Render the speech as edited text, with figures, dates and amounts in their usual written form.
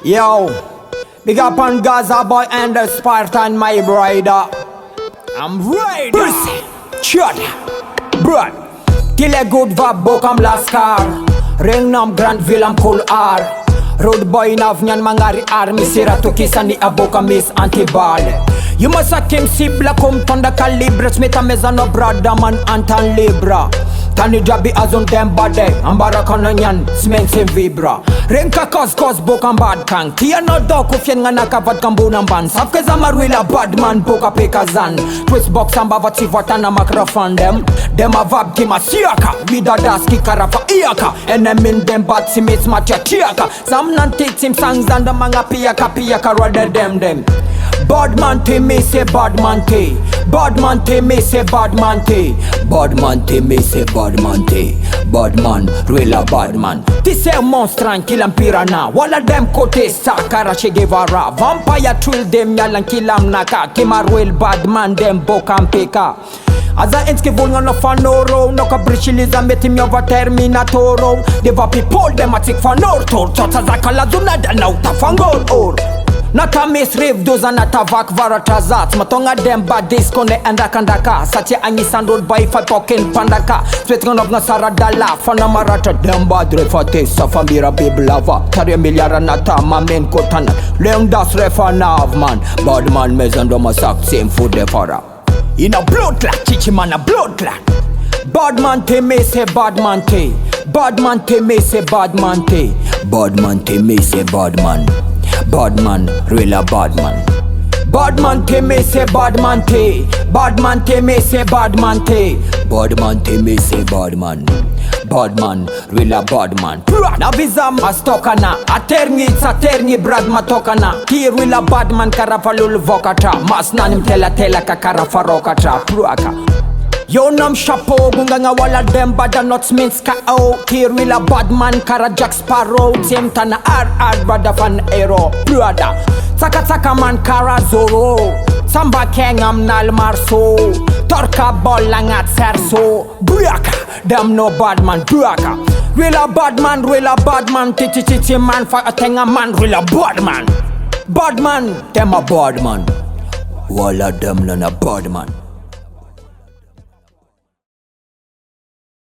Yo, big up on Gaza boy and the Spartan, my brother. I'm ready. Shut Brad. Till a good vibe, bokam laskar. Ring nam Grand Villam Cool R. Road boy navnyan mangari army sira to kisani aboka miss antibal. You must have came si black home tonda calibre smita meza no brother man antan libra. Tani jabi azon dem bade ambara kananyan smense vibra. Renka cause bokam bad kang. Tia no dog ufyen nga nakavat kambunang ban. Safke zamarwila bad man boka pekazan. Twist box amba vatsi vatana makrafan dem. Dem a vab kima siaka. Vida daski karafa iaka. Enemin dem bad simits matya tiaka. Sam nan take sim songs and the manga piyaka rather dem. Bad man te me say bad man te. Bad man te me say bad man te. Bad man te me say bad man te. Bad man, real a bad man. This a monster and kill and piranha. Walla dem kote sakara Che Guevara. Vampire trill dem yalan kill am naka. Kima real bad man dem bokam peka. Aza enski vulnga no fanoro. No kabrishiliza metim yova terminatoro. Deva people dem atik fanortor. Tota zakala zunada na utafangol or. Nata misriv doza nata vak varatazat. Matonga dem bad diskone andaka. Satya angi sandroad by five pokin pandaka. Sweetgon of nasara dala. Fana marata dem bad refate. Safamira biblava. Tare milyara nata mamen kotana. Leung das refanav man. Bad man mezando masak same food defara. In a blood clot, chichi man a blood clot. Bad man te me say bad man te. Bad man te me say bad man te. Bad man te me say bad man. Bad man, real a bad man. Bad man te me say bad man te. Bad man te me say bad man te. Bad man te me say bad man. Bad man, real a bad man. Na visa mastokana. Aterni brad matokana. Ki real a bad man karafalul vokatra. Mas nanim tela kakarafarokatra. Pruaka. Yo nam chapeau gunganga wala dem bada not means ka o. Ki real a bad man kara Jack Sparrow. Same tana R brother fan ero. Brother. Taka man kara Zoro. Samba kengam nal marso. Torka bolangat serso. Buaka. Them no bad man. Buaka. Real a bad man. Titi man for a tenga man. Real a bad man. Bad man. Them a bad man. Walla them none a bad man.